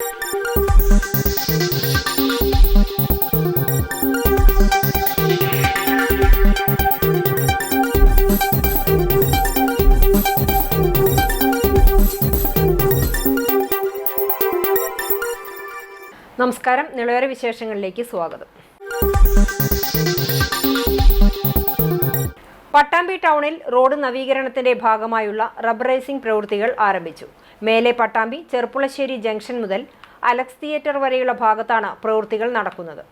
നമസ്കാരം, നിളവര വിശേഷങ്ങളിലേക്ക് സ്വാഗതം. പട്ടാമ്പി ടൗണിൽ റോഡ് നവീകരണത്തിന്റെ ഭാഗമായുള്ള റബ്ബറൈസിംഗ് പ്രവൃത്തികൾ ആരംഭിച്ചു. മേലെ പട്ടാമ്പി ചെർപ്പുളശ്ശേരി ജംഗ്ഷൻ മുതൽ അലക്സ് തിയേറ്റർ വരെയുള്ള ഭാഗത്താണ് പ്രവൃത്തികൾ നടക്കുന്നത്.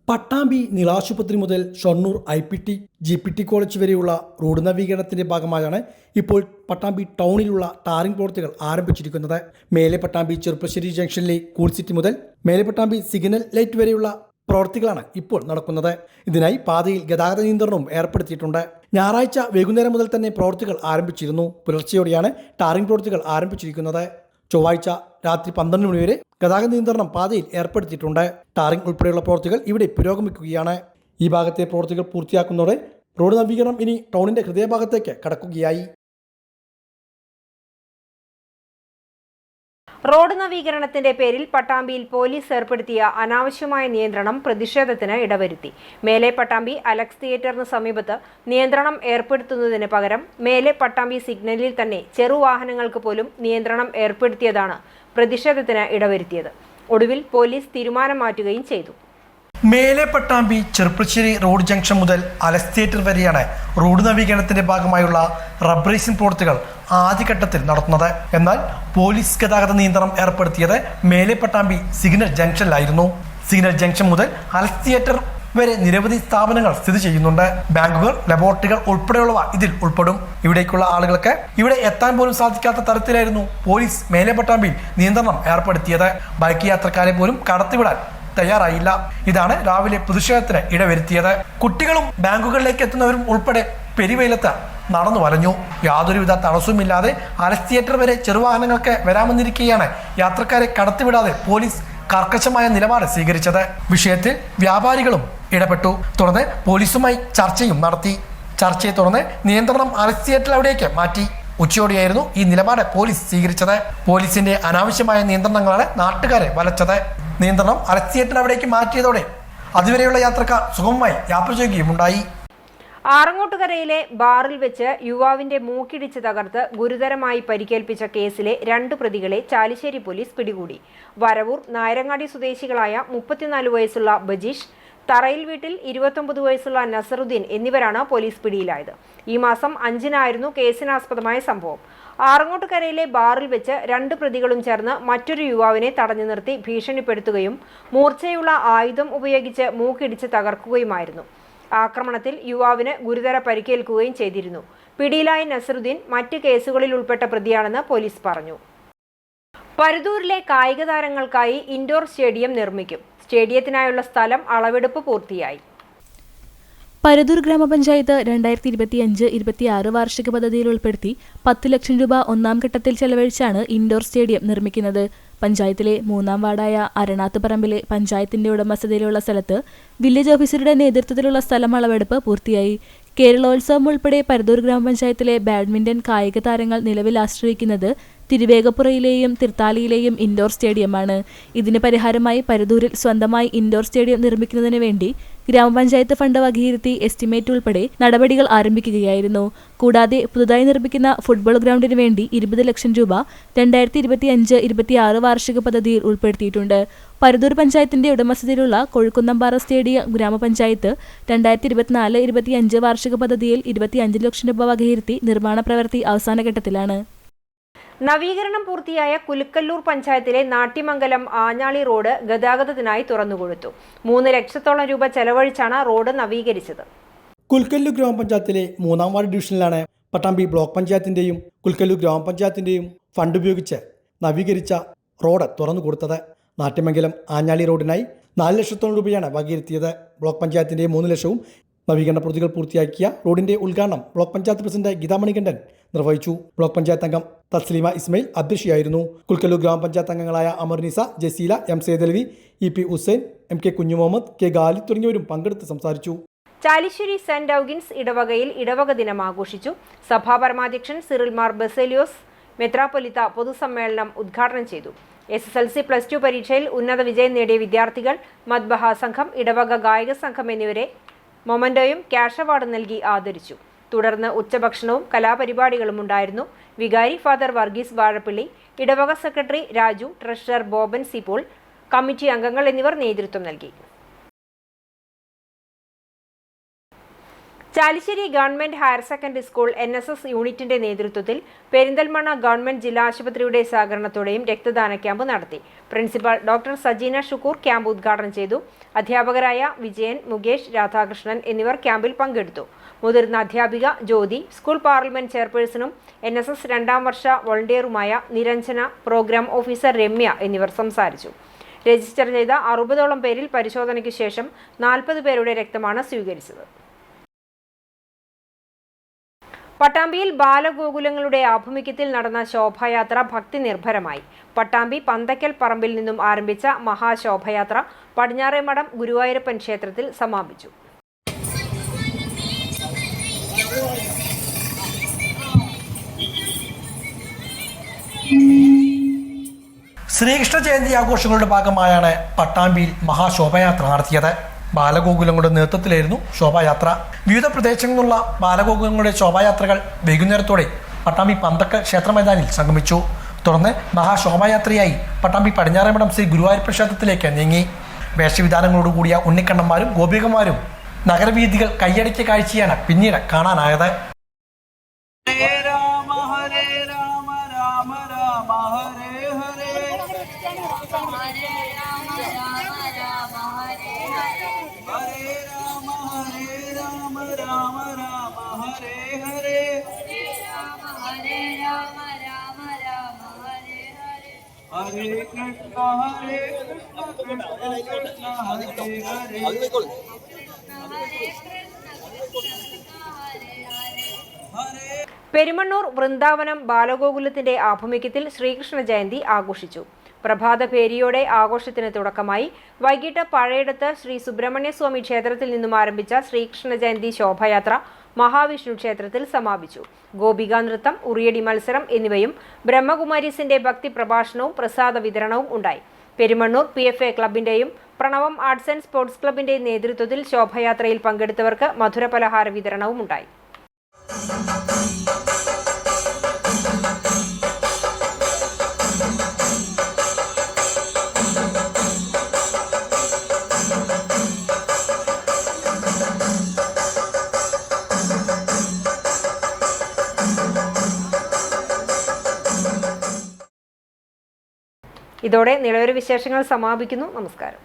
പട്ടാമ്പി നീളാശുപത്രി മുതൽ ഷൊർണൂർ IPT GPT കോളേജ് വരെയുള്ള റോഡ് നവീകരണത്തിന്റെ ഭാഗമായാണ് ഇപ്പോൾ പട്ടാമ്പി ടൗണിലുള്ള ടാറിംഗ് പ്രവൃത്തികൾ ആരംഭിച്ചിരിക്കുന്നത്. മേലെ പട്ടാമ്പി ചെർപ്പുളശ്ശേരി ജംഗ്ഷനിലെ കൂൾ സിറ്റി മുതൽ മേലെ പട്ടാമ്പി സിഗ്നൽ ലൈറ്റ് വരെയുള്ള പ്രവൃത്തികളാണ് ഇപ്പോൾ നടക്കുന്നത്. ഇതിനായി പാതയിൽ ഗതാഗത നിയന്ത്രണവും ഏർപ്പെടുത്തിയിട്ടുണ്ട്. ഞായറാഴ്ച വൈകുന്നേരം മുതൽ തന്നെ പ്രവൃത്തികൾ ആരംഭിച്ചിരുന്നു. പുലർച്ചെയോടെയാണ് ടാറിംഗ് പ്രവൃത്തികൾ ആരംഭിച്ചിരിക്കുന്നത്. ചൊവ്വാഴ്ച രാത്രി 12 മണി വരെ ഗതാഗത നിയന്ത്രണം പാതയിൽ ഏർപ്പെടുത്തിയിട്ടുണ്ട്. ടാറിംഗ് ഉൾപ്പെടെയുള്ള പ്രവൃത്തികൾ ഇവിടെ പുരോഗമിക്കുകയാണ്. ഈ ഭാഗത്തെ പ്രവൃത്തികൾ പൂർത്തിയാക്കുന്നതോടെ റോഡ് നവീകരണം ഇനി ടൗണിന്റെ ഹൃദയഭാഗത്തേക്ക് കടക്കുകയായി. റോഡ് നവീകരണത്തിന്റെ പേരിൽ പട്ടാമ്പിയിൽ പോലീസ് ഏർപ്പെടുത്തിയ അനാവശ്യമായ നിയന്ത്രണം പ്രതിഷേധത്തിന് ഇടവരുത്തി. മേലെ പട്ടാമ്പി അലക്സ് തിയേറ്ററിന് സമീപത്ത് നിയന്ത്രണം ഏർപ്പെടുത്തുന്നതിന് പകരം മേലെ പട്ടാമ്പി സിഗ്നലിൽ തന്നെ ചെറുവാഹനങ്ങൾക്ക് പോലും നിയന്ത്രണം ഏർപ്പെടുത്തിയതാണ് പ്രതിഷേധത്തിന് ഇടവരുത്തിയത്. ഒടുവിൽ പോലീസ് തീരുമാനം മാറ്റുകയും ചെയ്തു. മേലെ പട്ടാമ്പി ചെർപ്പുളശ്ശേരി റോഡ് ജംഗ്ഷൻ മുതൽ അലക്സ് തിയേറ്റർ വരെയാണ് റോഡ് നവീകരണത്തിന്റെ ഭാഗമായുള്ള റബ്ബറൈസിംഗ് പ്രവൃത്തികൾ ആദ്യഘട്ടത്തിൽ നടത്തുന്നത്. എന്നാൽ പോലീസ് ഗതാഗത നിയന്ത്രണം ഏർപ്പെടുത്തിയത് മേലെ പട്ടാമ്പി സിഗ്നൽ ജംഗ്ഷനിലായിരുന്നു. സിഗ്നൽ ജംഗ്ഷൻ മുതൽ അലക്സ് തിയേറ്റർ വരെ നിരവധി സ്ഥാപനങ്ങൾ സ്ഥിതി ചെയ്യുന്നുണ്ട്. ബാങ്കുകൾ, ലബോറട്ടറികൾ ഉൾപ്പെടെയുള്ളവ ഇതിൽ ഉൾപ്പെടും. ഇവിടേക്കുള്ള ആളുകൾക്ക് ഇവിടെ എത്താൻ പോലും സാധിക്കാത്ത തരത്തിലായിരുന്നു പോലീസ് മേലെ പട്ടാമ്പിയിൽ നിയന്ത്രണം ഏർപ്പെടുത്തിയത്. ബൈക്ക് യാത്രക്കാരെ പോലും കടത്തിവിടാൻ തയ്യാറായില്ല. ഇതാണ് രാവിലെ പ്രതിഷേധത്തിന് ഇടവരുത്തിയത്. കുട്ടികളും ബാങ്കുകളിലേക്ക് എത്തുന്നവരും ഉൾപ്പെടെ പെരുവെയിലത്ത് നടന്നു വലഞ്ഞു. യാതൊരുവിധ തടസ്സവുമില്ലാതെ അലക്സ് തിയേറ്റർ വരെ ചെറുവാഹനങ്ങൾക്ക് വരാമെന്നിരിക്കെയാണ് യാത്രക്കാരെ കടത്തിവിടാതെ പോലീസ് കർക്കശമായ നിലപാട് സ്വീകരിച്ചത്. വിഷയത്തിൽ വ്യാപാരികളും ഇടപെട്ടു. തുടർന്ന് പോലീസുമായി ചർച്ചയും നടത്തി. ചർച്ചയെ തുടർന്ന് നിയന്ത്രണം അലക്സ് തിയേറ്റർ അവിടേക്ക് മാറ്റി. ഉച്ചയോടെയായിരുന്നു ഈ നിലപാട് പോലീസ് സ്വീകരിച്ചത്. പോലീസിന്റെ അനാവശ്യമായ നിയന്ത്രണങ്ങളാണ് നാട്ടുകാരെ വലച്ചത്. നിയന്ത്രണം അലക്സ് തിയേറ്റർ അവിടേക്ക് മാറ്റിയതോടെ അതുവരെയുള്ള യാത്രക്കാർ സുഗമമായി യാത്ര ചെയ്യുകയുമുണ്ടായി. ആറങ്ങോട്ടുകരയിലെ ബാറിൽ വെച്ച് യുവാവിന്റെ മൂക്കിടിച്ച് തകർത്ത് ഗുരുതരമായി പരിക്കേൽപ്പിച്ച കേസിലെ 2 പ്രതികളെ ചാലിശ്ശേരി പോലീസ് പിടികൂടി. വരവൂർ നായരങ്ങാടി സ്വദേശികളായ 34 വയസ്സുള്ള ബജീഷ്, തറയിൽ വീട്ടിൽ 29 വയസ്സുള്ള നസറുദ്ദീൻ എന്നിവരാണ് പോലീസ് പിടിയിലായത്. ഈ മാസം 5-നായിരുന്നു കേസിനാസ്പദമായ സംഭവം. ആറങ്ങോട്ടുകരയിലെ ബാറിൽ വെച്ച് 2 പ്രതികളും ചേർന്ന് മറ്റൊരു യുവാവിനെ തടഞ്ഞു നിർത്തി ഭീഷണിപ്പെടുത്തുകയും മൂർച്ചയുള്ള ആയുധം ഉപയോഗിച്ച് മൂക്കിടിച്ച് തകർക്കുകയുമായിരുന്നു. ആക്രമണത്തിൽ യുവാവിന് ഗുരുതര പരിക്കേൽക്കുകയും ചെയ്തിരുന്നു. പിടിയിലായ നസറുദ്ദീൻ മറ്റ് കേസുകളിൽ ഉൾപ്പെട്ട പ്രതിയാണെന്ന് പോലീസ് പറഞ്ഞു. പരുതൂരിലെ കായിക താരങ്ങൾക്കായി ഇൻഡോർ സ്റ്റേഡിയം നിർമ്മിക്കും. സ്റ്റേഡിയത്തിനായുള്ള സ്ഥലം അളവെടുപ്പ് പൂർത്തിയായി. പരുതൂർ ഗ്രാമപഞ്ചായത്ത് 2025-26 വാർഷിക പദ്ധതിയിൽ ഉൾപ്പെടുത്തി 10 ലക്ഷം രൂപ ഒന്നാം ഘട്ടത്തിൽ ചെലവഴിച്ചാണ് ഇൻഡോർ സ്റ്റേഡിയം നിർമ്മിക്കുന്നത്. പഞ്ചായത്തിലെ 3-ാം വാർഡായ അരണാത്ത് പറമ്പിലെ പഞ്ചായത്തിന്റെ ഉടമസ്ഥതയിലുള്ള സ്ഥലത്ത് വില്ലേജ് ഓഫീസറുടെ നേതൃത്വത്തിലുള്ള സ്ഥലം അളവെടുപ്പ് പൂർത്തിയായി. കേരളോത്സവം ഉൾപ്പെടെ പരുതൂർ ഗ്രാമപഞ്ചായത്തിലെ ബാഡ്മിന്റൺ കായിക താരങ്ങൾ നിലവിൽ ആശ്രയിക്കുന്നത് തിരുവേഗപ്പുറയിലെയും തിർത്താലിയിലെയും ഇൻഡോർ സ്റ്റേഡിയമാണ്. ഇതിന് പരിഹാരമായി പരുതൂരിൽ സ്വന്തമായി ഇൻഡോർ സ്റ്റേഡിയം നിർമ്മിക്കുന്നതിന് വേണ്ടി ഗ്രാമപഞ്ചായത്ത് ഫണ്ട് വകയിരുത്തി എസ്റ്റിമേറ്റ് ഉൾപ്പെടെ നടപടികൾ ആരംഭിക്കുകയായിരുന്നു. കൂടാതെ പുതുതായി നിർമ്മിക്കുന്ന ഫുട്ബോൾ ഗ്രൗണ്ടിന് വേണ്ടി 20 ലക്ഷം രൂപ 2025-26 വാർഷിക പദ്ധതിയിൽ ഉൾപ്പെടുത്തിയിട്ടുണ്ട്. പരുതൂർ പഞ്ചായത്തിന്റെ ഉടമസ്ഥതയിലുള്ള കൊഴുക്കുന്നമ്പാറ സ്റ്റേഡിയം ഗ്രാമപഞ്ചായത്ത് 2024-25 വാർഷിക പദ്ധതിയിൽ 25 ലക്ഷം രൂപ വകയിരുത്തി നിർമ്മാണ പ്രവൃത്തി അവസാനഘട്ടത്തിലാണ്. നവീകരണം പൂർത്തിയായ കുലുക്കല്ലൂർ പഞ്ചായത്തിലെ നാട്യമംഗലം ആഞ്ഞാളി റോഡ് ഗതാഗതത്തിനായി തുറന്നുകൊടുത്തു. 3 ലക്ഷത്തോളം രൂപ ചെലവഴിച്ചാണ് റോഡ് നവീകരിച്ചത്. കുൽക്കല്ലൂർ ഗ്രാമപഞ്ചായത്തിലെ 3-ാം വാർഡ് ഡിവിഷനിലാണ് പട്ടാമ്പി ബ്ലോക്ക് പഞ്ചായത്തിന്റെയും കുൽക്കല്ലൂർ ഗ്രാമപഞ്ചായത്തിന്റെയും ഫണ്ട് ഉപയോഗിച്ച് നവീകരിച്ച റോഡ് തുറന്നു കൊടുത്തത്. നാട്യമംഗലം ആഞ്ഞാളി റോഡിനായി 4 ലക്ഷത്തോളം രൂപയാണ് വകയിരുത്തിയത്. ബ്ലോക്ക് പഞ്ചായത്തിന്റെ 3 ലക്ഷവും നവീകരണ പ്രവൃത്തികൾ പൂർത്തിയാക്കിയ റോഡിന്റെ ഉദ്ഘാടനം ബ്ലോക്ക് പഞ്ചായത്ത് പ്രസിഡന്റ് ഗീതാ മണികണ്ഠൻ നിർവഹിച്ചു. ബ്ലോക്ക് പഞ്ചായത്ത് അംഗം തസ്ലീമ ഇസ്മയിൽ അധ്യക്ഷയായിരുന്നു. കുൽക്കല്ലൂർ ഗ്രാമപഞ്ചായത്ത് അംഗങ്ങളായ Amarnisa, Jaseela, M Saidalavi, E P Hussain, M K Kunhimuhammad, K Gali തുടങ്ങിയവരും പങ്കെടുത്ത് സംസാരിച്ചു. ചാലിശ്ശേരി സെന്റ് ഔഗിൻസ് ഇടവകയിൽ ഇടവക ദിനം ആഘോഷിച്ചു. സഭാ പരമാധ്യക്ഷൻ സിറിൽ മാർ ബസേലിയോസ് മെത്രാപ്പൊലിത്ത പൊതുസമ്മേളനം ഉദ്ഘാടനം ചെയ്തു. SSLC +2 പരീക്ഷയിൽ ഉന്നത വിജയം നേടിയ വിദ്യാർത്ഥികൾ, മദ്ബഹ സംഘം, ഇടവക ഗായക സംഘം എന്നിവരെ മൊമന്റോയും ക്യാഷ് അവാർഡ് നൽകി ആദരിച്ചു. തുടർന്ന് ഉച്ചഭക്ഷണവും കലാപരിപാടികളും ഉണ്ടായിരുന്നു. വികാരി ഫാദർ വർഗീസ് വാഴപ്പള്ളി, ഇടവക secretary Raju, treasurer Boban C Paul, committee അംഗങ്ങൾ എന്നിവർ നേതൃത്വം നൽകി. Chalissery government higher secondary school NSS യൂണിറ്റിന്റെ നേതൃത്വത്തിൽ പെരിന്തൽമണ്ണ ഗവൺമെന്റ് ജില്ലാ ആശുപത്രിയുടെ സഹകരണത്തോടെയും രക്തദാന ക്യാമ്പ് നടത്തി. Principal doctor Sajeena Shukoor camp ഉദ്ഘാടനം ചെയ്തു. അധ്യാപകരായ വിജയൻ, മുകേഷ്, രാധാകൃഷ്ണൻ എന്നിവർ ക്യാമ്പിൽ പങ്കെടുത്തു. മുതിർന്ന അധ്യാപിക ജ്യോതി, സ്കൂൾ പാർലമെന്റ് ചെയർപേഴ്സണും NSS 2ാം വർഷ വോളണ്ടിയറുമായ നിരഞ്ജന, പ്രോഗ്രാം ഓഫീസർ രമ്യ എന്നിവർ സംസാരിച്ചു. രജിസ്റ്റർ ചെയ്ത 60ഓളം പേരിൽ പരിശോധനയ്ക്ക് ശേഷം 40 പേരുടെ രക്തമാണ് സ്വീകരിച്ചത്. പട്ടാമ്പിയിൽ ബാലഗോകുലങ്ങളുടെ ആഭിമുഖ്യത്തിൽ നടന്ന ശോഭായാത്ര ഭക്തി നിർഭരമായി. പട്ടാമ്പി പന്തക്കൽ പറമ്പിൽ നിന്നും ആരംഭിച്ച മഹാശോഭയാത്ര പടിഞ്ഞാറേമഠം ഗുരുവായൂരപ്പൻ ക്ഷേത്രത്തിൽ സമാപിച്ചു. ശ്രീകൃഷ്ണ ജയന്തി ആഘോഷങ്ങളുടെ ഭാഗമായാണ് പട്ടാമ്പിയിൽ മഹാശോഭയാത്ര നടത്തിയത്. ബാലഗോകുലങ്ങളുടെ നേതൃത്വത്തിലായിരുന്നു ശോഭായാത്ര. വിവിധ പ്രദേശങ്ങളിൽ നിന്നുള്ള ബാലഗോകുലങ്ങളുടെ ശോഭായാത്രകൾ വൈകുന്നേരത്തോടെ പട്ടാമ്പി പന്തക്കൽ ക്ഷേത്ര മൈതാനിൽ സംഗമിച്ചു. തുടർന്ന് മഹാശോഭായാത്രയായി പട്ടാമ്പി പടിഞ്ഞാറേമഠം ശ്രീ ഗുരുവായൂരപ്പൻ ക്ഷേത്രത്തിലേക്ക് നീങ്ങി. വേഷവിധാനങ്ങളോടുകൂടിയ ഉണ്ണിക്കണ്ണന്മാരും ഗോപികമാരും നഗരവീഥികൾ കൈയടക്കിയ കാഴ്ചയാണ് പിന്നീട് കാണാനായത്. Hare Krishna, Hare Krishna, Krishna Krishna, Hare. Perumannur Vrindavanam ബാലഗോകുലത്തിന്റെ ആഭിമുഖ്യത്തിൽ ശ്രീകൃഷ്ണ ജയന്തി ആഘോഷിച്ചു. പ്രഭാത പേരിയോടെ ആഘോഷത്തിന് തുടക്കമായി. വൈകിട്ട് പഴയടത്ത് ശ്രീ സുബ്രഹ്മണ്യസ്വാമി ക്ഷേത്രത്തിൽ നിന്നും ആരംഭിച്ച ശ്രീകൃഷ്ണ ജയന്തി ശോഭയാത്ര മഹാവിഷ്ണു ക്ഷേത്രത്തിൽ സമാപിച്ചു. ഗോപികാ നൃത്തം, ഉറിയടി മത്സരം എന്നിവയും ബ്രഹ്മകുമാരീസിന്റെ ഭക്തി പ്രഭാഷണവും പ്രസാദ വിതരണവും ഉണ്ടായി. പെരുമണ്ണൂർ PFA ക്ലബിന്റെയും പ്രണവം ആർട്സ് ആൻഡ് സ്പോർട്സ് ക്ലബിന്റെയും നേതൃത്വത്തിൽ ശോഭയാത്രയിൽ പങ്കെടുത്തവർക്ക് മധുരപലഹാര വിതരണവും ഉണ്ടായി. ഇതോടെ നിലവിലെ വിശേഷങ്ങൾ സമാപിക്കുന്നു. നമസ്കാരം.